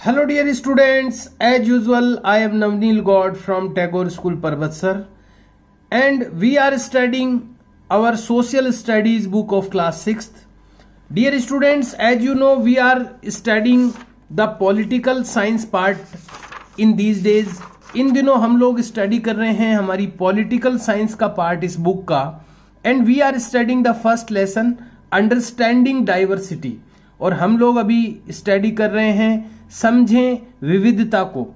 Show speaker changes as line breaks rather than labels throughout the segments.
Hello dear students, as usual I am Navneel God from Tagore School Parvatsar and we are studying our social studies book of class 6th. Dear students, as you know we are studying the political science part in these days. इन दिनों हम लोग study कर रहे हैं हमारी political science का part इस book का and we are studying the first lesson understanding diversity और हम लोग अभी स्टडी कर रहे हैं समझें विविधता को।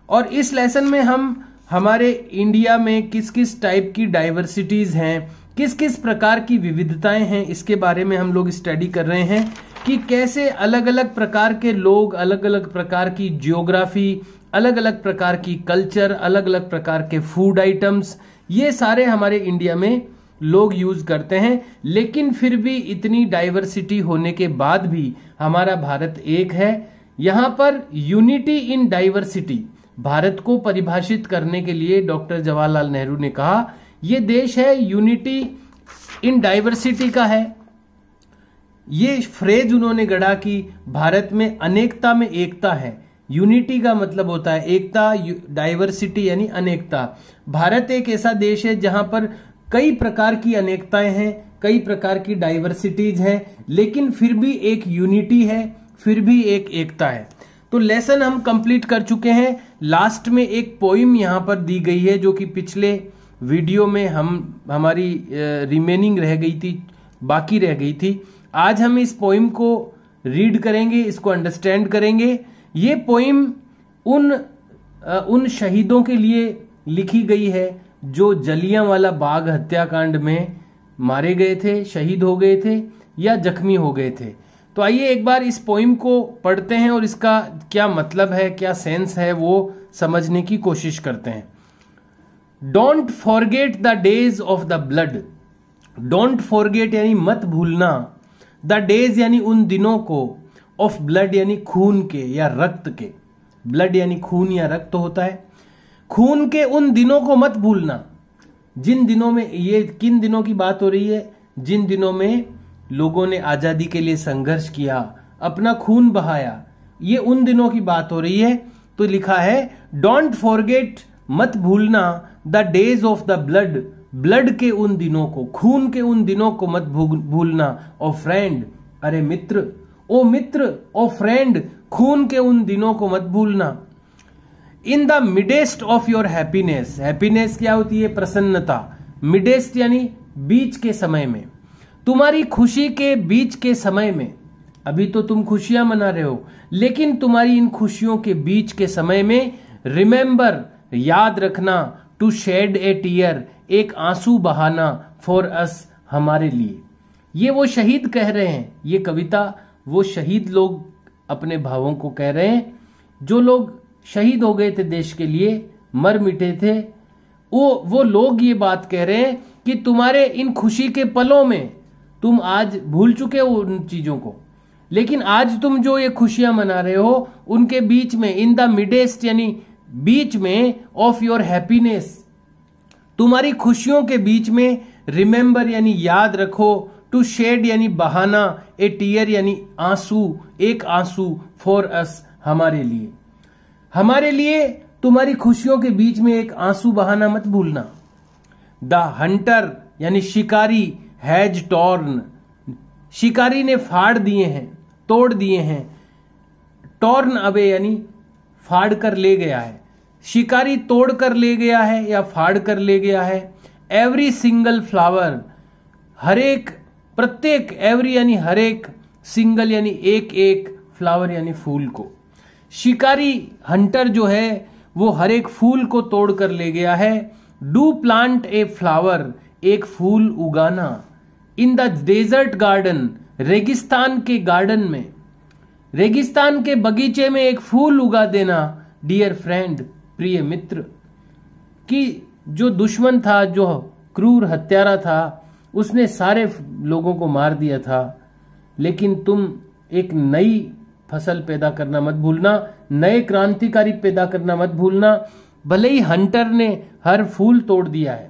और इस लेसन में हम हमारे इंडिया में किस किस टाइप की डाइवर्सिटीज हैं, किस किस प्रकार की विविधताएं हैं, इसके बारे में हम लोग स्टडी कर रहे हैं कि कैसे अलग अलग प्रकार के लोग, अलग अलग प्रकार की जियोग्राफी, अलग अलग प्रकार की कल्चर, अलग अलग प्रकार के फूड आइटम्स, ये सारे हमारे इंडिया में लोग यूज करते हैं। लेकिन फिर भी इतनी डाइवर्सिटी होने के बाद भी हमारा भारत एक है। यहां पर यूनिटी इन डाइवर्सिटी भारत को परिभाषित करने के लिए डॉक्टर जवाहरलाल नेहरू ने कहा यह देश है यूनिटी इन डाइवर्सिटी का है। ये फ्रेज उन्होंने गढ़ा कि भारत में अनेकता में एकता है। यूनिटी का मतलब होता है एकता, डाइवर्सिटी यानी अनेकता। भारत एक ऐसा देश है जहां पर कई प्रकार की अनेकताएं हैं, कई प्रकार की डाइवर्सिटीज हैं, लेकिन फिर भी एक यूनिटी है, फिर भी एक एकता है। तो लेसन हम कंप्लीट कर चुके हैं। लास्ट में एक पोइम यहां पर दी गई है जो कि पिछले वीडियो में हमारी रिमेनिंग रह गई थी, बाकी रह गई थी। आज हम इस पोइम को रीड करेंगे, इसको अंडरस्टैंड करेंगे। ये पोइम उन शहीदों के लिए लिखी गई है जो जलियांवाला बाग हत्याकांड में मारे गए थे, शहीद हो गए थे या जख्मी हो गए थे। तो आइए एक बार इस पोइम को पढ़ते हैं और इसका क्या मतलब है, क्या सेंस है, वो समझने की कोशिश करते हैं। Don't forget the days of the blood. Don't forget यानी मत भूलना, द डेज यानी उन दिनों को, ऑफ ब्लड यानी खून के या रक्त के। ब्लड यानी खून या रक्त होता है। खून के उन दिनों को मत भूलना जिन दिनों में, ये किन दिनों की बात हो रही है, जिन दिनों में लोगों ने आजादी के लिए संघर्ष किया, अपना खून बहाया, ये उन दिनों की बात हो रही है। तो लिखा है डोंट फॉरगेट, मत भूलना, the days of the blood, blood के उन दिनों को, खून के उन दिनों को मत भूलना। ओ फ्रेंड, अरे मित्र, ओ मित्र, ओ फ्रेंड, खून के उन दिनों को मत भूलना। In the midst of your happiness, happiness क्या होती है? प्रसन्नता। मिडेस्ट यानी बीच के समय में, तुम्हारी खुशी के बीच के समय में। अभी तो तुम खुशियां मना रहे हो, लेकिन तुम्हारी इन खुशियों के बीच के समय में रिमेंबर, याद रखना, टू शेड ए टीयर, एक आंसू बहाना, फॉर अस, हमारे लिए। ये वो शहीद कह रहे हैं, ये कविता वो शहीद लोग अपने भावों को कह रहे हैं, जो लोग शहीद हो गए थे देश के लिए, मर मिटे थे। वो लोग ये बात कह रहे हैं कि तुम्हारे इन खुशी के पलों में तुम आज भूल चुके हो उन चीजों को, लेकिन आज तुम जो ये खुशियां मना रहे हो उनके बीच में, इन द मिडेस्ट यानी बीच में, ऑफ योर हैप्पीनेस, तुम्हारी खुशियों के बीच में, रिमेंबर यानी याद रखो, टू शेड यानी बहाना, ए टीयर यानी आंसू, एक आंसू, फॉर अस, हमारे लिए। हमारे लिए तुम्हारी खुशियों के बीच में एक आंसू बहाना मत भूलना। द हंटर यानी शिकारी, हैज टॉर्न, शिकारी ने फाड़ दिए हैं, तोड़ दिए हैं। टॉर्न अवे यानी फाड़ कर ले गया है, शिकारी तोड़ कर ले गया है या फाड़ कर ले गया है। एवरी सिंगल फ्लावर, हर एक, प्रत्येक, एवरी यानी हर एक, सिंगल यानी एक एक, फ्लावर यानी फूल को। शिकारी हंटर जो है वो हर एक फूल को तोड़ कर ले गया है। डू प्लांट ए फ्लावर, एक फूल उगाना। इन द डेजर्ट गार्डन, रेगिस्तान के गार्डन में, रेगिस्तान के बगीचे में एक फूल उगा देना। डियर फ्रेंड, प्रिय मित्र, कि जो दुश्मन था, जो क्रूर हत्यारा था, उसने सारे लोगों को मार दिया था, लेकिन तुम एक नई फसल पैदा करना मत भूलना, नए क्रांतिकारी पैदा करना मत भूलना। भले ही हंटर ने हर फूल तोड़ दिया है,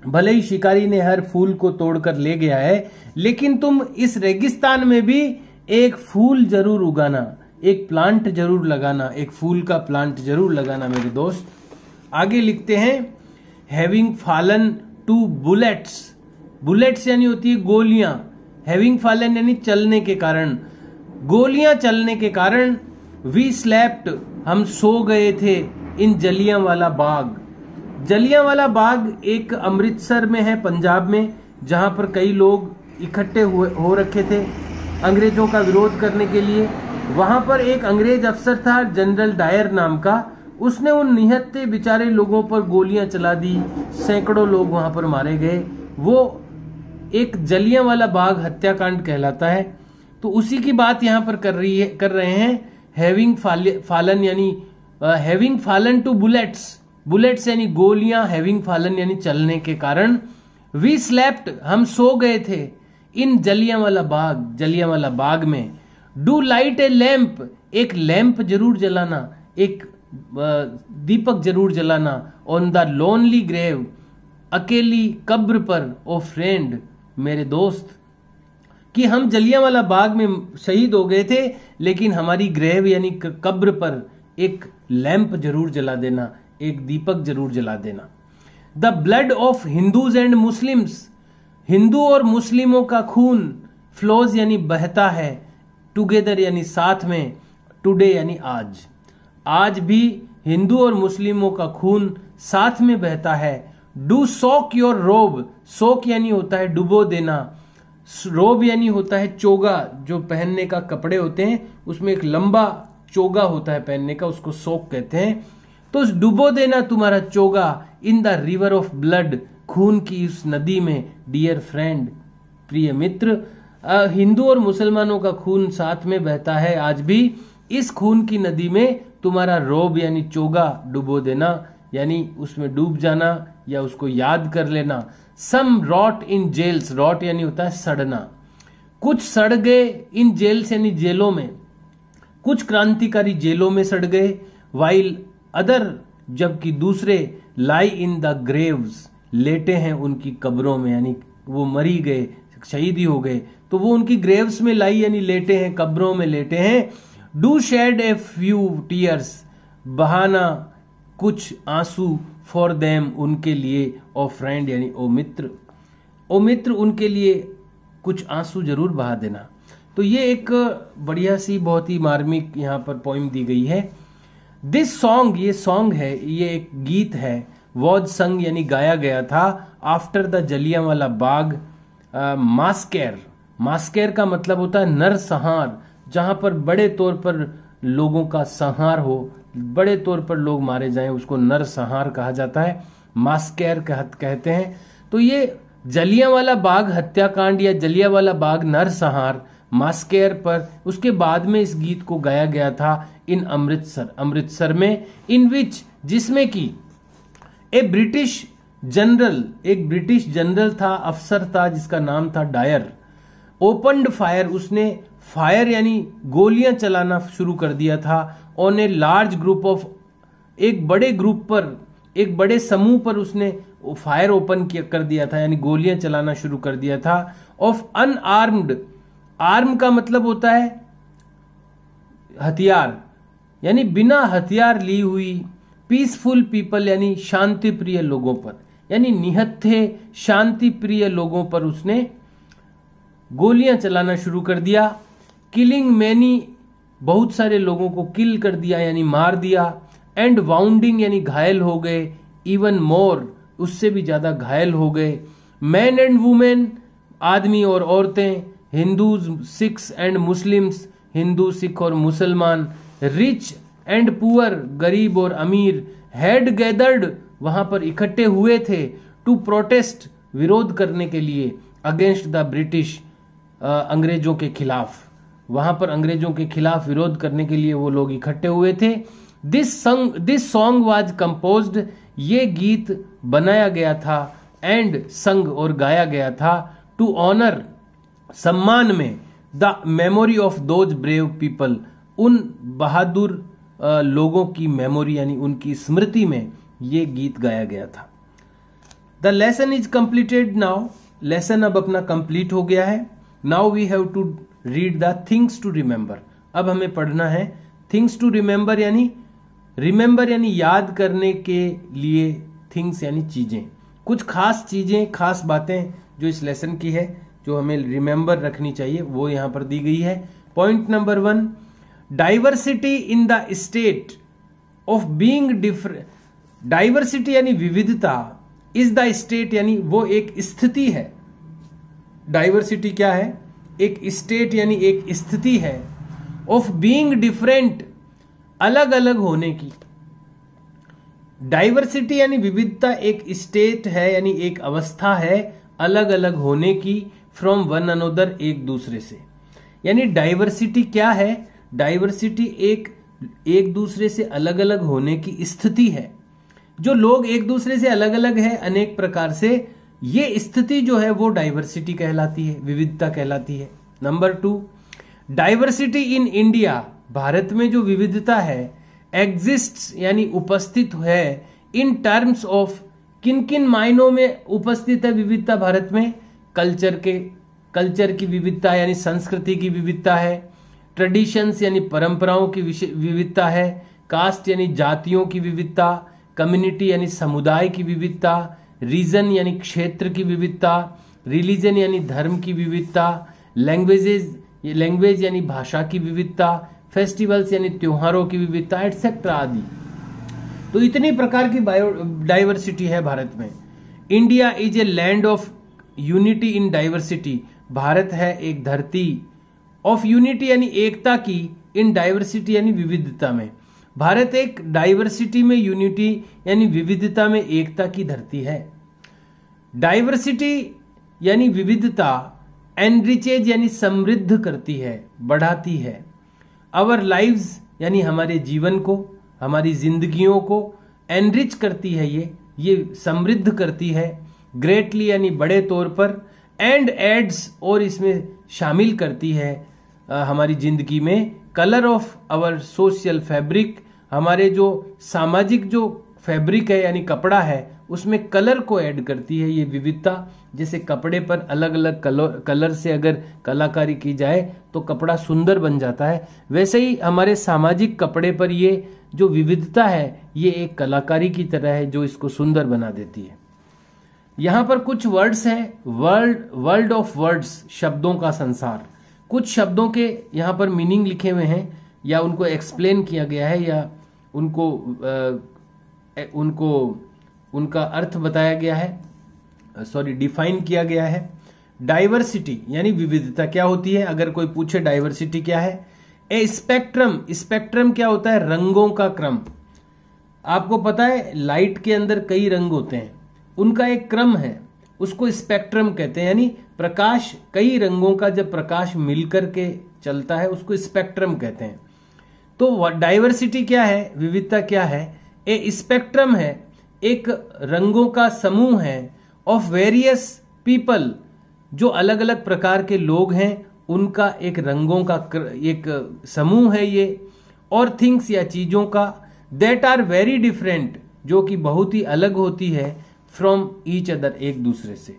भले ही शिकारी ने हर फूल को तोड़कर ले गया है, लेकिन तुम इस रेगिस्तान में भी एक फूल जरूर उगाना, एक प्लांट जरूर लगाना, एक फूल का प्लांट जरूर लगाना मेरे दोस्त। आगे लिखते हैं having fallen to bullets. Bullets यानी होती है गोलियां, हैविंग फॉलन यानी चलने के कारण, गोलियां चलने के कारण। वी स्लेप्ट हम सो गए थे इन जलियांवाला बाग। जलियांवाला बाग एक अमृतसर में है, पंजाब में, जहां पर कई लोग इकट्ठे हो रखे थे अंग्रेजों का विरोध करने के लिए। वहां पर एक अंग्रेज अफसर था जनरल डायर नाम का, उसने उन निहत्थे बेचारे लोगों पर गोलियां चला दी, सैकड़ों लोग वहां पर मारे गए। वो एक जलियांवाला बाग हत्याकांड कहलाता है। तो उसी की बात यहां पर कर रहे हैं। हैविंग फॉलन यानी having fallen to bullets, bullets यानी गोलियां, हैविंग फॉलन यानी चलने के कारण। वी स्लेप्ट हम सो गए थे इन जलियांवाला बाग, जलियांवाला बाग में। डू लाइट ए लैंप, एक लैंप जरूर जलाना, एक दीपक जरूर जलाना। ऑन द लोनली ग्रेव, अकेली कब्र पर, ओ फ्रेंड मेरे दोस्त, कि हम जलियांवाला बाग में शहीद हो गए थे, लेकिन हमारी ग्रेव यानी कब्र पर एक लैंप जरूर जला देना, एक दीपक जरूर जला देना। The blood of Hindus and Muslims, Hindu और मुस्लिमों का खून, फ्लोज यानी बहता है, टुगेदर यानी साथ में, टुडे यानी आज, आज भी हिंदू और मुस्लिमों का खून साथ में बहता है। डू सोक योर रोब, सोक यानी होता है डुबो देना, रोब यानी होता है चोगा, जो पहनने का कपड़े होते हैं, उसमें एक लंबा चोगा होता है पहनने का, उसको सोक कहते हैं। तो डुबो देना तुम्हारा चोगा in the river of blood, खून की उस नदी में, डियर फ्रेंड प्रिय मित्र। हिंदू और मुसलमानों का खून साथ में बहता है आज भी, इस खून की नदी में तुम्हारा रोब यानी चोगा डुबो देना, यानी उसमें डूब जाना या उसको याद कर लेना। सम रॉट इन जेल्स, रॉट यानी होता है सड़ना, कुछ सड़ गए इन जेल्स यानी जेलों में, कुछ क्रांतिकारी जेलों में सड़ गए। वाइल अदर, जबकि दूसरे, लाई इन द ग्रेव्स, लेटे हैं उनकी कब्रों में, यानी वो मरी गए, शहीद ही हो गए, तो वो उनकी ग्रेव्स में लाई यानी लेटे हैं, कब्रों में लेटे हैं। Do shed a few tears, बहाना कुछ आंसू, फॉर देम उनके लिए, ओ फ्रेंड यानी ओ मित्र, ओ मित्र उनके लिए कुछ आंसू जरूर बहा देना। तो ये एक बढ़िया सी बहुत ही मार्मिक यहाँ पर पोइम दी गई है। दिस सॉन्ग, ये सॉन्ग है, ये एक गीत है, वॉज संग यानी गाया गया था, आफ्टर द जलियांवाला बाग मास्केर। मास्केर का मतलब होता है नरसंहार, जहां पर बड़े तौर पर लोगों का संहार हो, बड़े तौर पर लोग मारे जाएं, उसको नरसंहार कहा जाता है, मास्केर कहते हैं। तो ये जलियांवाला बाग हत्याकांड या जलियांवाला बाग नरसंहार, मास्केर पर, उसके बाद में इस गीत को गाया गया था इन अमृतसर, अमृतसर में, इन विच, जिसमें कि ए ब्रिटिश जनरल, एक ब्रिटिश जनरल था, अफसर था, जिसका नाम था डायर, ओपन्ड फायर, उसने फायर यानी गोलियां चलाना शुरू कर दिया था, on a large group of, एक बड़े ग्रुप पर, एक बड़े समूह पर उसने फायर ओपन कर दिया था, यानी गोलियां चलाना शुरू कर दिया था। ऑफ अनआर्म्ड, आर्म का मतलब होता है हथियार, यानी बिना हथियार ली हुई, पीसफुल पीपल यानी शांति प्रिय लोगों पर, यानी निहत्थे शांति प्रिय लोगों पर उसने गोलियां चलाना शुरू कर दिया। किलिंग मैनी, बहुत सारे लोगों को किल कर दिया यानी मार दिया। एंड वाउंडिंग यानी घायल हो गए, इवन मोर, उससे भी ज्यादा घायल हो गए। मैन एंड वुमेन, आदमी और औरतें, Hindus Sikhs and Muslims, Hindu Sikh और मुसलमान, रिच एंड पुअर, गरीब और अमीर, हैड गैदर्ड, वहां पर इकट्ठे हुए थे, टू प्रोटेस्ट, विरोध करने के लिए, अगेंस्ट द ब्रिटिश, अंग्रेजों के खिलाफ, वहां पर अंग्रेजों के खिलाफ विरोध करने के लिए वो लोग इकट्ठे हुए थे। दिस सॉन्ग वाज कंपोज्ड, ये गीत बनाया गया था, एंड संग और गाया गया था, टू ऑनर, सम्मान में, the memory of those brave people, उन बहादुर लोगों की मेमोरी यानी उनकी स्मृति में ये गीत गाया गया था। The lesson is completed now, lesson अब अपना कंप्लीट हो गया है। Now we have to read the things to remember, अब हमें पढ़ना है थिंग्स टू रिमेंबर, यानी रिमेंबर यानी याद करने के लिए, थिंग्स यानी चीजें, कुछ खास चीजें, खास बातें जो इस लेसन की है जो हमें रिमेंबर रखनी चाहिए वो यहां पर दी गई है। Point number 1, diversity in the state of being different. Diversity यानी विविधता, इज द स्टेट यानी वो एक स्थिति है। डाइवर्सिटी क्या है? एक स्टेट यानी एक स्थिति है, ऑफ बीइंग डिफरेंट, अलग अलग होने की। डाइवर्सिटी यानी विविधता एक स्टेट है यानी एक अवस्था है अलग अलग होने की, फ्रॉम वन अनोदर, एक दूसरे से। यानी डाइवर्सिटी क्या है? डाइवर्सिटी एक दूसरे से अलग अलग होने की स्थिति है। जो लोग एक दूसरे से अलग अलग है अनेक प्रकार से, ये स्थिति जो है वो डाइवर्सिटी कहलाती है, विविधता कहलाती है। नंबर 2, डाइवर्सिटी इन इंडिया, भारत में जो विविधता है, एग्जिस्ट्स यानी उपस्थित है, इन टर्म्स ऑफ, किन किन मायनों में उपस्थित है विविधता भारत में? कल्चर की विविधता यानी संस्कृति की विविधता है, ट्रेडिशंस यानी परंपराओं की विविधता है, कास्ट यानी जातियों की विविधता, कम्युनिटी यानी समुदाय की विविधता, रीजन यानी क्षेत्र की विविधता, रिलीजन यानी धर्म की विविधता, लैंग्वेज यानी भाषा की विविधता, फेस्टिवल्स यानी त्योहारों की विविधता, एटसेट्रा आदि। तो इतनी प्रकार की डाइवर्सिटी है भारत में। India is a land of unity in diversity, Bharat है एक धरती ऑफ यूनिटी यानी एकता की, इन डाइवर्सिटी यानी विविधता में। भारत एक डाइवर्सिटी में यूनिटी यानी विविधता में एकता की धरती है। डाइवर्सिटी यानी विविधता एनरिचेज यानी समृद्ध करती है, बढ़ाती है। आवर लाइव्स यानी हमारे जीवन को, हमारी जिंदगियों को एनरिच करती है, ये समृद्ध करती है। ग्रेटली यानी बड़े तौर पर, एंड एड्स और इसमें शामिल करती है हमारी जिंदगी में। Colour of our social fabric, हमारे जो सामाजिक जो फैब्रिक है यानी कपड़ा है उसमें कलर को ऐड करती है ये विविधता। जैसे कपड़े पर अलग अलग कलर से अगर कलाकारी की जाए तो कपड़ा सुंदर बन जाता है, वैसे ही हमारे सामाजिक कपड़े पर ये जो विविधता है ये एक कलाकारी की तरह है जो इसको सुंदर बना देती है। यहां पर कुछ वर्ड्स हैं, वर्ल्ड ऑफ वर्ड्स, शब्दों का संसार। कुछ शब्दों के यहां पर मीनिंग लिखे हुए हैं या उनको एक्सप्लेन किया गया है या उनका अर्थ बताया गया है, डिफाइन किया गया है। डाइवर्सिटी यानी विविधता क्या होती है? अगर कोई पूछे डाइवर्सिटी क्या है? ए स्पेक्ट्रम, स्पेक्ट्रम क्या होता है? रंगों का क्रम। आपको पता है लाइट के अंदर कई रंग होते हैं, उनका एक क्रम है, उसको स्पेक्ट्रम कहते हैं। यानी प्रकाश, कई रंगों का जब प्रकाश मिलकर के चलता है उसको स्पेक्ट्रम कहते हैं। तो डाइवर्सिटी क्या है? विविधता क्या है? ए स्पेक्ट्रम है, एक रंगों का समूह है, ऑफ वेरियस पीपल, जो अलग अलग प्रकार के लोग हैं उनका एक रंगों का एक समूह है ये, और थिंग्स या चीजों का, दैट आर वेरी डिफरेंट, जो कि बहुत ही अलग होती है, फ्रॉम ईच अदर, एक दूसरे से।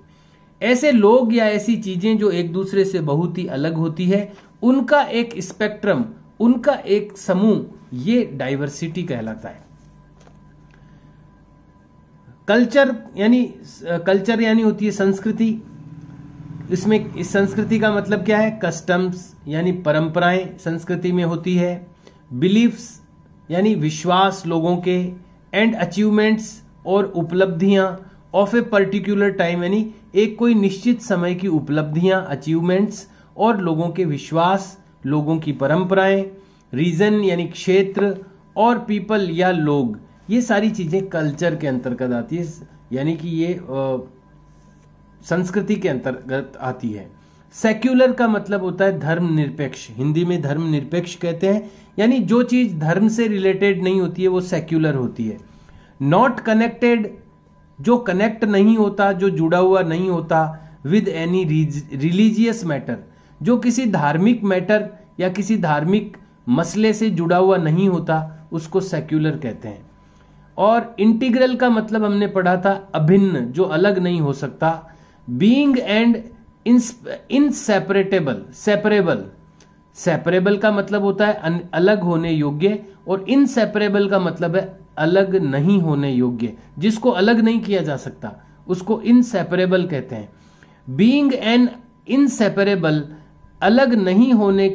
ऐसे लोग या ऐसी चीजें जो एक दूसरे से बहुत ही अलग होती है उनका एक स्पेक्ट्रम, उनका एक समूह, ये डाइवर्सिटी कहलाता है। कल्चर यानी होती है संस्कृति। इसमें इस संस्कृति का मतलब क्या है? कस्टम्स यानी परंपराएं संस्कृति में होती है। बिलीफ्स यानी विश्वास लोगों के, एंड अचीवमेंट्स और उपलब्धियां, ऑफ ए पर्टिकुलर टाइम यानी एक कोई निश्चित समय की उपलब्धियां, अचीवमेंट्स, और लोगों के विश्वास, लोगों की परंपराएं। रीजन यानी क्षेत्र, और पीपल या लोग, ये सारी चीजें कल्चर के अंतर्गत आती है, यानी कि ये संस्कृति के अंतर्गत आती है। सेक्युलर का मतलब होता है धर्मनिरपेक्ष, हिंदी में धर्मनिरपेक्ष कहते हैं, यानी जो चीज धर्म से रिलेटेड नहीं होती है वो सेक्युलर होती है। नॉट कनेक्टेड, जो कनेक्ट नहीं होता, जो जुड़ा हुआ नहीं होता, विद एनी रिलीजियस मैटर, जो किसी धार्मिक मैटर या किसी धार्मिक मसले से जुड़ा हुआ नहीं होता, उसको सेक्युलर कहते हैं। और इंटीग्रल का मतलब हमने पढ़ा था अभिन्न, जो अलग नहीं हो सकता। Being and inseparable, separable, separable का मतलब होता है अलग होने योग्य, और इनसेपरेबल का मतलब है अलग नहीं होने योग्य। जिसको अलग नहीं किया जा सकता उसको इनसेपरेबल कहते हैं। बीइंग एन इनसेपरेबल, अलग नहीं होने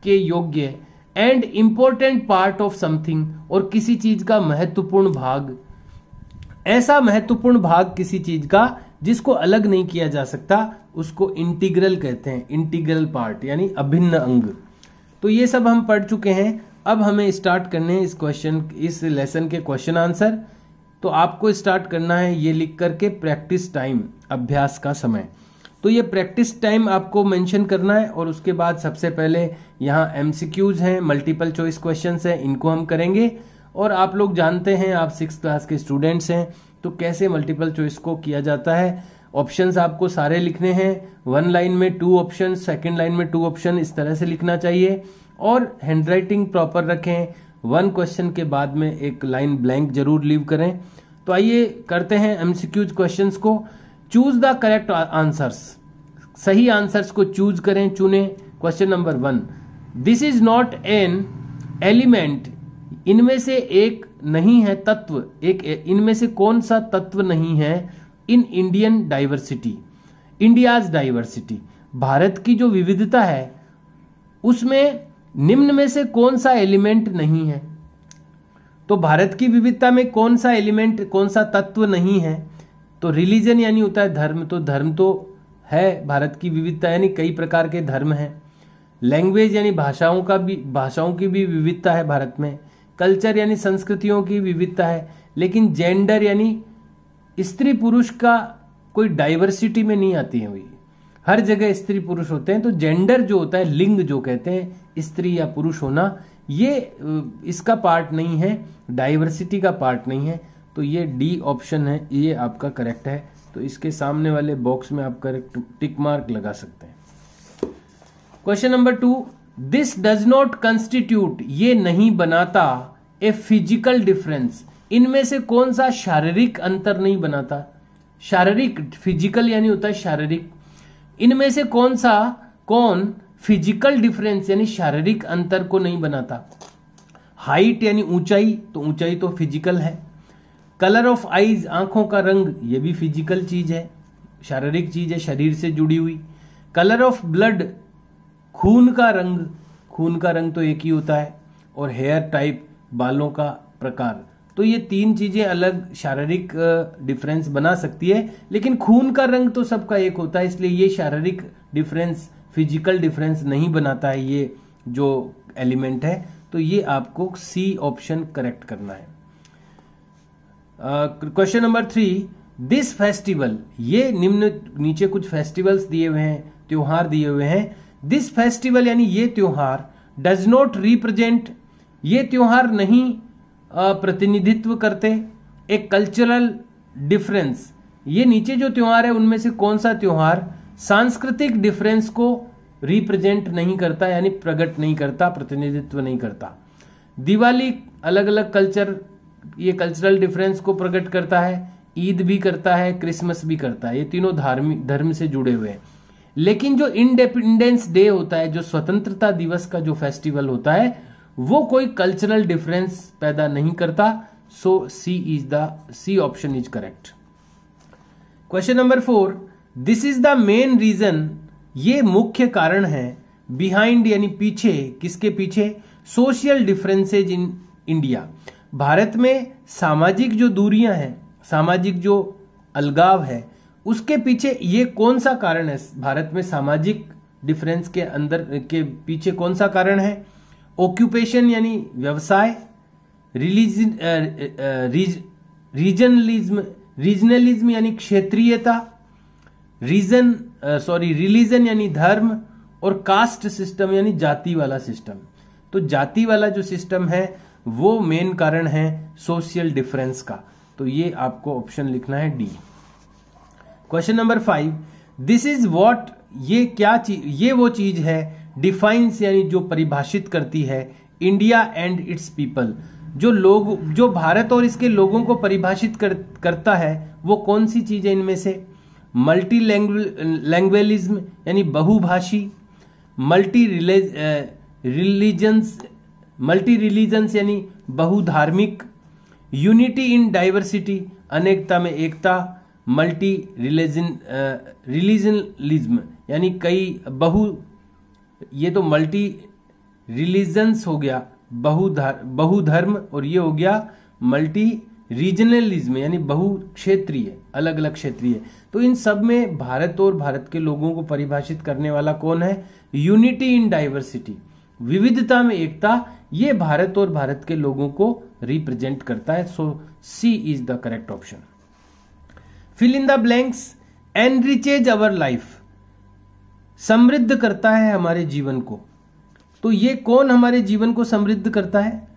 के योग्य, and important part of something, और किसी चीज का महत्वपूर्ण भाग, ऐसा महत्वपूर्ण भाग किसी चीज का जिसको अलग नहीं किया जा सकता उसको इंटीग्रल कहते हैं। इंटीग्रल पार्ट यानी अभिन्न अंग। तो ये सब हम पढ़ चुके हैं। अब हमें स्टार्ट करने हैं इस लेसन के क्वेश्चन आंसर। तो आपको स्टार्ट करना है ये लिख करके प्रैक्टिस टाइम, अभ्यास का समय। तो ये प्रैक्टिस टाइम आपको मेंशन करना है, और उसके बाद सबसे पहले यहाँ एमसीक्यूज हैं, मल्टीपल चॉइस क्वेश्चंस हैं, इनको हम करेंगे। और आप लोग जानते हैं, आप 6th क्लास के स्टूडेंट्स हैं, तो कैसे मल्टीपल चॉइस को किया जाता है। ऑप्शंस आपको सारे लिखने हैं, 1 लाइन में 2 ऑप्शन, सेकेंड लाइन में 2 ऑप्शन, इस तरह से लिखना चाहिए। और हैंडराइटिंग प्रॉपर रखें, 1 क्वेश्चन के बाद में एक लाइन ब्लैंक जरूर लीव करें। तो आइए करते हैं एमसीक्यूज क्वेश्चंस को। चूज द करेक्ट आंसर्स, सही आंसर्स को चूज करें, चुने। Question number 1, this is not an element, इनमें से एक नहीं है तत्व, इनमें से कौन सा तत्व नहीं है in Indian diversity, India's diversity, Bharat की जो विविधता है उसमें निम्न में से कौन सा एलिमेंट नहीं है। तो भारत की विविधता में कौन सा एलिमेंट, कौन सा तत्व नहीं है। तो रिलीजन यानी होता है धर्म, तो धर्म तो है भारत की विविधता, यानी कई प्रकार के धर्म हैं। लैंग्वेज यानी भाषाओं की भी विविधता है भारत में। कल्चर यानी संस्कृतियों की विविधता है। लेकिन जेंडर यानी स्त्री पुरुष का कोई डाइवर्सिटी में नहीं आती है, हुई हर जगह स्त्री पुरुष होते हैं। तो जेंडर जो होता है, लिंग जो कहते हैं, स्त्री या पुरुष होना, ये इसका पार्ट नहीं है, डाइवर्सिटी का पार्ट नहीं है। तो ये डी ऑप्शन है, ये आपका करेक्ट है। तो इसके सामने वाले बॉक्स में आप करेक्ट टिक मार्क लगा सकते हैं। Question number 2, this does not constitute, ये नहीं बनाता, ए फिजिकल डिफरेंस, इनमें से कौन सा शारीरिक अंतर नहीं बनाता। शारीरिक, फिजिकल यानी होता है शारीरिक, इनमें से कौन फिजिकल डिफरेंस यानी शारीरिक अंतर को नहीं बनाता। हाइट यानी ऊंचाई, तो ऊंचाई तो फिजिकल है। कलर ऑफ आईज, आंखों का रंग, ये भी फिजिकल चीज है, शारीरिक चीज है, शरीर से जुड़ी हुई। कलर ऑफ ब्लड, खून का रंग तो एक ही होता है। और हेयर टाइप, बालों का प्रकार। तो ये 3 चीजें अलग शारीरिक डिफरेंस बना सकती है, लेकिन खून का रंग तो सबका एक होता है, इसलिए ये शारीरिक डिफरेंस, फिजिकल डिफरेंस नहीं बनाता है ये जो एलिमेंट है। तो ये आपको सी ऑप्शन करेक्ट करना है। क्वेश्चन नंबर 3, दिस फेस्टिवल, ये नीचे कुछ फेस्टिवल्स दिए हुए हैं, त्योहार दिए हुए हैं। दिस फेस्टिवल यानी ये त्योहार, डज नॉट रिप्रेजेंट, ये त्योहार नहीं प्रतिनिधित्व करते, एक कल्चरल डिफरेंस, ये नीचे जो त्योहार है उनमें से कौन सा त्योहार सांस्कृतिक डिफरेंस को रिप्रेजेंट नहीं करता, यानी प्रकट नहीं करता, प्रतिनिधित्व नहीं करता। दिवाली अलग अलग कल्चर, ये कल्चरल डिफरेंस को प्रकट करता है। ईद भी करता है, क्रिसमस भी करता है, ये तीनों धर्म से जुड़े हुए हैं। लेकिन जो इंडिपेंडेंस डे होता है, जो स्वतंत्रता दिवस का जो फेस्टिवल होता है, वो कोई कल्चरल डिफरेंस पैदा नहीं करता। So C option is correct. Question number 4, this is the main reason, ये मुख्य कारण है, बिहाइंड यानी पीछे, किसके पीछे, सोशल डिफरेंसेज इन इंडिया, भारत में सामाजिक जो दूरियां हैं, सामाजिक जो अलगाव है, उसके पीछे ये कौन सा कारण है। भारत में सामाजिक डिफरेंस के अंदर के पीछे कौन सा कारण है। ऑक्यूपेशन यानी व्यवसाय, रीजनलिज्म यानी क्षेत्रीयता, रिलीजन यानी धर्म, और कास्ट सिस्टम यानी जाति वाला सिस्टम। तो जाति वाला जो सिस्टम है वो मेन कारण है सोशल डिफरेंस का। तो ये आपको ऑप्शन लिखना है D. Question number 5, this is what, ये क्या चीज, ये वो चीज है, डिफाइंस यानी जो परिभाषित करती है, इंडिया एंड इट्स पीपल, जो भारत और इसके लोगों को परिभाषित करता है, वो कौन सी चीज है इनमें से। मल्टी लैंग्वेलिज्म यानी बहुभाषी, मल्टी रिलीजन्स यानी बहुधार्मिक, यूनिटी इन डाइवर्सिटी अनेकता में एकता, मल्टी रिलीजनलिज्म यानी कई ये तो मल्टी रिलीजन्स हो गया बहुधर्म, और ये हो गया मल्टी रीजनलिज्म यानी बहु क्षेत्रीय, अलग अलग क्षेत्रीय। तो इन सब में भारत और भारत के लोगों को परिभाषित करने वाला कौन है? यूनिटी इन डाइवर्सिटी, विविधता में एकता, ये भारत और भारत के लोगों को रिप्रेजेंट करता है। So C is the correct option. Fill in the blanks. Enriches our life, समृद्ध करता है हमारे जीवन को। तो ये कौन हमारे जीवन को समृद्ध करता है?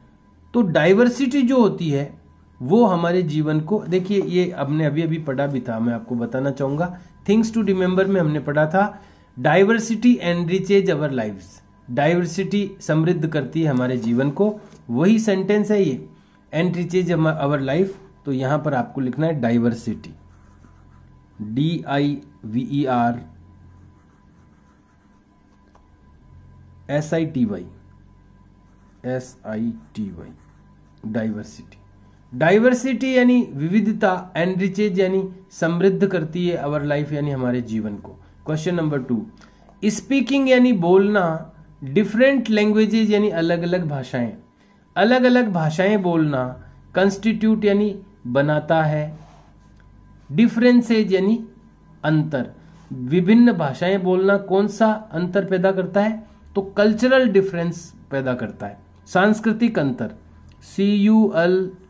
तो डाइवर्सिटी जो होती है वो हमारे जीवन को, देखिए ये हमने अभी अभी पढ़ा भी था, मैं आपको बताना चाहूंगा, थिंग्स टू रिमेंबर में हमने पढ़ा था, डाइवर्सिटी एनरिचेज अवर लाइव्स, डाइवर्सिटी समृद्ध करती है हमारे जीवन को, वही सेंटेंस है ये, एनरिचेज अवर लाइफ। तो यहां पर आपको लिखना है diversity, DIVER SITY, diversity. Diversity यानी विविधता, एनरिचेज यानी समृद्ध करती है अवर लाइफ यानी हमारे जीवन को। क्वेश्चन नंबर 2, स्पीकिंग यानी बोलना, डिफरेंट लैंग्वेजेज यानी अलग अलग भाषाएं, अलग अलग भाषाएं बोलना, कंस्टिट्यूट यानी बनाता है, डिफरेंसेज यानी अंतर, विभिन्न भाषाएं बोलना कौन सा अंतर पैदा करता है? तो कल्चरल डिफरेंस पैदा करता है, सांस्कृतिक अंतर, CULTUREL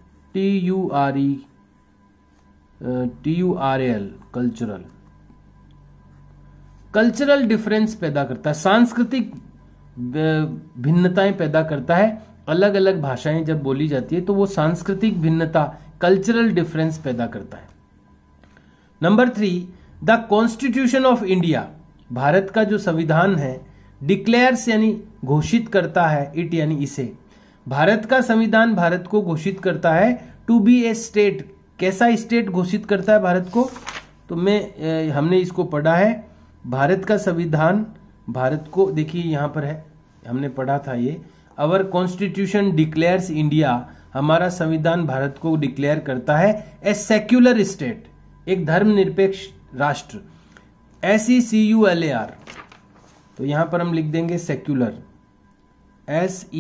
कल्चरल डिफरेंस पैदा करता है, सांस्कृतिक भिन्नताएं पैदा करता है। अलग अलग भाषाएं जब बोली जाती है तो वो सांस्कृतिक भिन्नता, कल्चरल डिफरेंस पैदा करता है। Number 3, the constitution of India, Bharat का जो संविधान है, डिक्लेयर्स यानी घोषित करता है, इट यानी इसे, भारत का संविधान भारत को घोषित करता है टू बी ए स्टेट। कैसा स्टेट घोषित करता है भारत को? तो हमने इसको पढ़ा है, भारत का संविधान भारत को, देखिए यहां पर है, हमने पढ़ा था ये, अवर कॉन्स्टिट्यूशन डिक्लेयर्स इंडिया, हमारा संविधान भारत को डिक्लेयर करता है ए सेक्युलर स्टेट, एक धर्मनिरपेक्ष राष्ट्र, SECULAR। तो यहां पर हम लिख देंगे secular, SECULAR,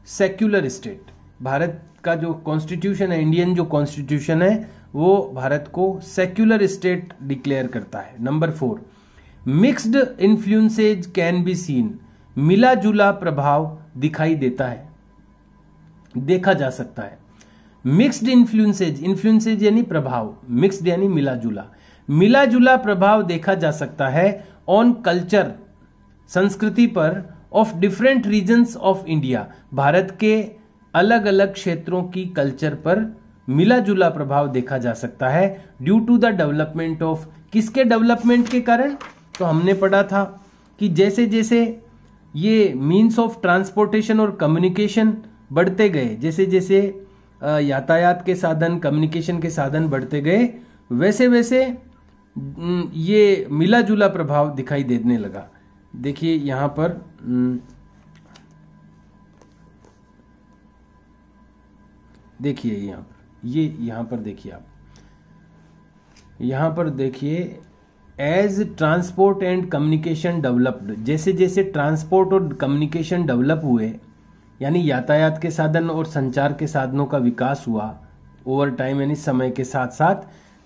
secular state. Bharat का जो कॉन्स्टिट्यूशन है, इंडियन जो कॉन्स्टिट्यूशन है, वो भारत को सेक्युलर स्टेट डिक्लेयर करता है। Number 4, mixed influences can be seen, मिला जुला प्रभाव दिखाई देता है, देखा जा सकता है। मिक्स्ड इन्फ्लुएंसेज यानी प्रभाव, मिक्स्ड यानी मिला जुला, मिला जुला प्रभाव देखा जा सकता है ऑन कल्चर, संस्कृति पर, of different regions of India, Bharat के अलग अलग क्षेत्रों की कल्चर पर मिला जुला प्रभाव देखा जा सकता है, due to the development of, किसके डेवलपमेंट के कारण? तो हमने पढ़ा था कि जैसे जैसे ये मीन्स ऑफ ट्रांसपोर्टेशन और कम्युनिकेशन बढ़ते गए, जैसे जैसे यातायात के साधन, कम्युनिकेशन के साधन बढ़ते गए, वैसे वैसे ये मिला जुला प्रभाव दिखाई देने लगा। देखिए यहां पर देखिए यहां पर देखिए आप, यहां पर देखिए, as transport and communication developed, जैसे जैसे ट्रांसपोर्ट और कम्युनिकेशन डेवलप हुए, यानी यातायात के साधन और संचार के साधनों का विकास हुआ ओवर टाइम, यानी समय के साथ साथ,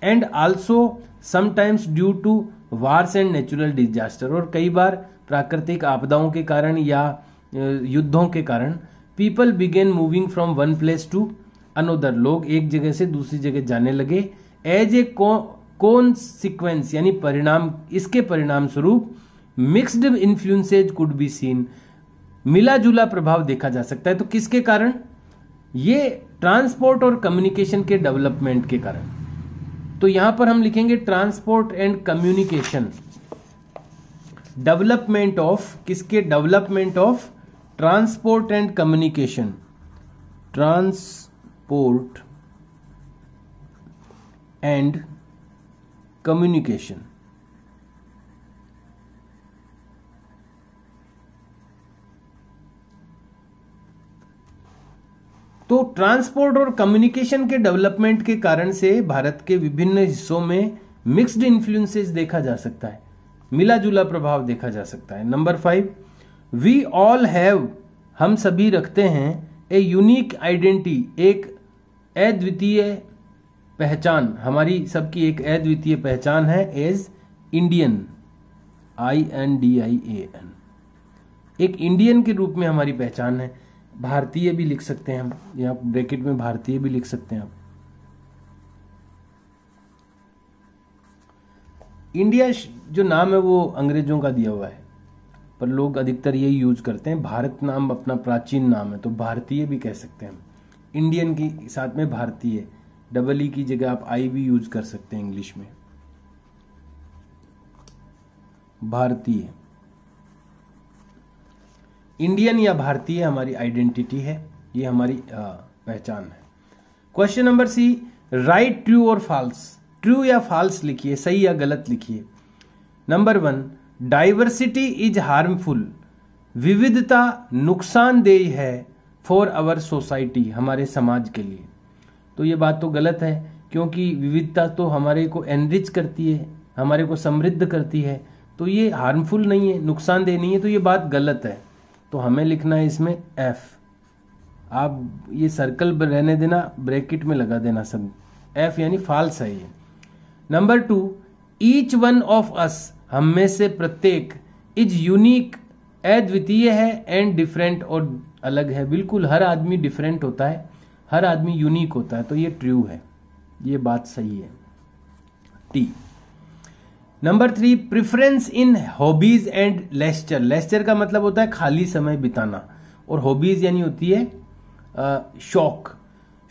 and also sometimes due to wars and natural disaster, और कई बार प्राकृतिक आपदाओं के कारण या युद्धों के कारण, people began moving from one place to another, लोग एक जगह से दूसरी जगह जाने लगे, एज ए कॉन्सिक्वेंस यानी परिणाम, इसके परिणाम स्वरूप mixed influences could be seen, मिला जुला प्रभाव देखा जा सकता है। तो किसके कारण? ये ट्रांसपोर्ट और कम्युनिकेशन के डेवलपमेंट के कारण। तो यहां पर हम लिखेंगे transport and communication, development of, किसके? Development of transport and communication, transport and communication, तो ट्रांसपोर्ट और कम्युनिकेशन के डेवलपमेंट के कारण से भारत के विभिन्न हिस्सों में मिक्स्ड इन्फ्लुएंसेस देखा जा सकता है, मिला जुला प्रभाव देखा जा सकता है। नंबर 5, वी ऑल हैव, हम सभी रखते हैं, ए यूनिक आइडेंटिटी, एक अद्वितीय पहचान, हमारी सबकी एक अद्वितीय पहचान है, एज इंडियन, INDIAN, एक इंडियन के रूप में हमारी पहचान है। भारतीय भी लिख सकते हैं हम, यहाँ ब्रैकेट में भारतीय भी लिख सकते हैं आप। इंडिया जो नाम है वो अंग्रेजों का दिया हुआ है, पर लोग अधिकतर यही यूज करते हैं। भारत नाम अपना प्राचीन नाम है, तो भारतीय भी कह सकते हैं हम। इंडियन की साथ में भारतीय, डबल ई की जगह आप आई भी यूज कर सकते हैं इंग्लिश में। भारतीय, इंडियन या भारतीय हमारी आइडेंटिटी है, ये हमारी पहचान है। Question number C, write true और फॉल्स, ट्रू या फॉल्स लिखिए, सही या गलत लिखिए। नंबर 1, डाइवर्सिटी इज हार्मफुल, विविधता नुकसानदेह है, फॉर आवर सोसाइटी, हमारे समाज के लिए। तो ये बात तो गलत है, क्योंकि विविधता तो हमारे को एनरिच करती है, हमारे को समृद्ध करती है, तो ये हार्मफुल नहीं है, नुकसानदेह नहीं है, तो ये बात गलत है। तो हमें लिखना है इसमें F। आप ये सर्कल रहने देना, ब्रैकेट में लगा देना सब, F यानी फॉल्स है ये। Number 2, each one of us, हम में से प्रत्येक, इज यूनिक, अद्वितीय है, एंड डिफरेंट, और अलग है। बिल्कुल हर आदमी डिफरेंट होता है, हर आदमी यूनिक होता है, तो ये ट्रू है, ये बात सही है, T। Number 3, preference in hobbies and leisure, leisure का मतलब होता है खाली समय बिताना, और हॉबीज यानी होती है शौक,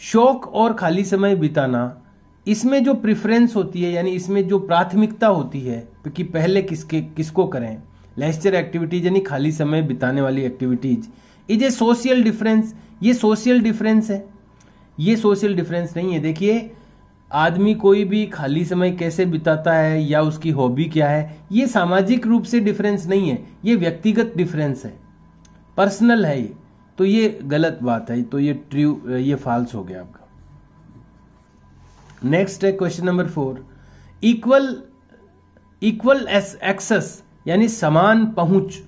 शौक और खाली समय बिताना। इसमें जो प्रिफरेंस होती है, यानी इसमें जो प्राथमिकता होती है कि पहले किसको करें, लेस्चर एक्टिविटीज यानी खाली समय बिताने वाली activities, is a social difference, ये सोशल डिफरेंस है, ये सोशल डिफरेंस नहीं है। देखिए आदमी कोई भी खाली समय कैसे बिताता है या उसकी हॉबी क्या है, ये सामाजिक रूप से डिफरेंस नहीं है, ये व्यक्तिगत डिफरेंस है, पर्सनल है ये, तो ये गलत बात है, तो ये ट्रू, ये फॉल्स हो गया आपका। नेक्स्ट है क्वेश्चन नंबर 4, इक्वल एक्सेस यानी समान पहुंच,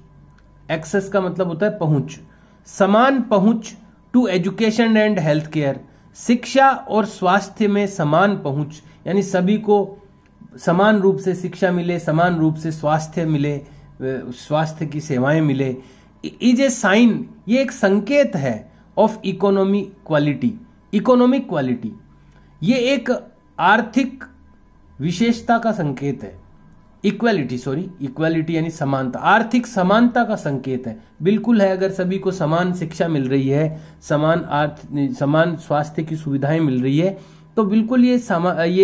एक्सेस का मतलब होता है पहुंच, समान पहुंच to education and health care, शिक्षा और स्वास्थ्य में समान पहुंच, यानी सभी को समान रूप से शिक्षा मिले, समान रूप से स्वास्थ्य मिले, स्वास्थ्य की सेवाएं मिले। इज ए साइन, ये एक संकेत है, of economic quality, economic quality, ये एक आर्थिक विशेषता का संकेत है। इक्वालिटी यानी समानता, आर्थिक समानता का संकेत है, बिल्कुल है। अगर सभी को समान शिक्षा मिल रही है, समान स्वास्थ्य की सुविधाएं मिल रही है, तो बिल्कुल ये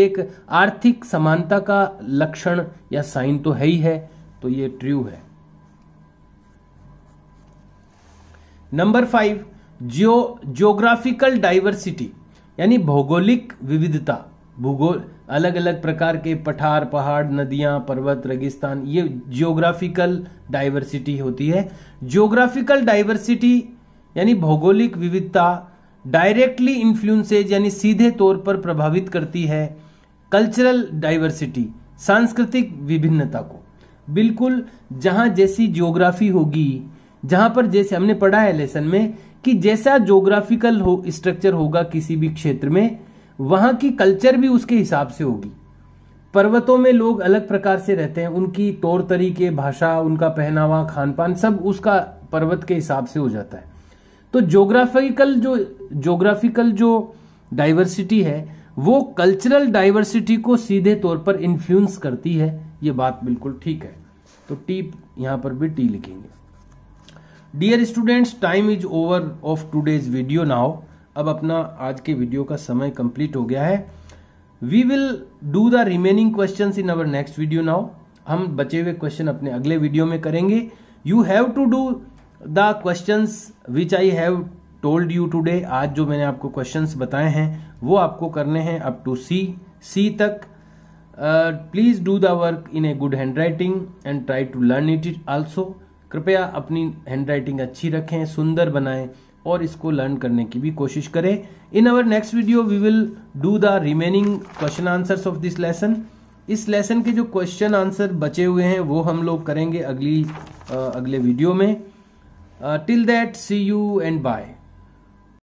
एक आर्थिक समानता का लक्षण या साइन तो है ही है, तो ये ट्रू है। नंबर 5, जियोग्राफिकल डाइवर्सिटी यानी भौगोलिक विविधता, भूगोल, अलग अलग प्रकार के पठार, पहाड़, नदियां, पर्वत, रेगिस्तान, ये जियोग्राफिकल डाइवर्सिटी होती है। जियोग्राफिकल डाइवर्सिटी यानी भौगोलिक विविधता डायरेक्टली इन्फ्लुएंसेज यानी सीधे तौर पर प्रभावित करती है कल्चरल डाइवर्सिटी, सांस्कृतिक विभिन्नता को। बिल्कुल जहां जैसी जियोग्राफी होगी, जहां पर जैसे हमने पढ़ा है लेसन में कि जैसा जियोग्राफिकल स्ट्रक्चर होगा किसी भी क्षेत्र में, वहां की कल्चर भी उसके हिसाब से होगी। पर्वतों में लोग अलग प्रकार से रहते हैं, उनकी तौर तरीके, भाषा, उनका पहनावा, खान पान सब उसका पर्वत के हिसाब से हो जाता है। तो ज्योग्राफिकल जो डाइवर्सिटी है वो कल्चरल डाइवर्सिटी को सीधे तौर पर इन्फ्लुएंस करती है, ये बात बिल्कुल ठीक है, तो टी यहां पर भी टी लिखेंगे। Dear students, time is over of today's video now. अब अपना आज के वीडियो का समय कंप्लीट हो गया है। We will do the remaining questions in our next video now. हम बचे हुए क्वेश्चन अपने अगले वीडियो में करेंगे। You have to do the questions which I have told you today. आज जो मैंने आपको क्वेश्चंस बताए हैं वो आपको करने हैं अप टू सी तक। Please do the work in a good hand writing and try to learn it also. कृपया अपनी हैंड राइटिंग अच्छी रखें, सुंदर बनाएं, और इसको लर्न करने की भी कोशिश करें। In our next video we will do the remaining question answers of this lesson. इस लेसन के जो क्वेश्चन आंसर बचे हुए हैं वो हम लोग करेंगे अगले वीडियो में। Till that see you and bye.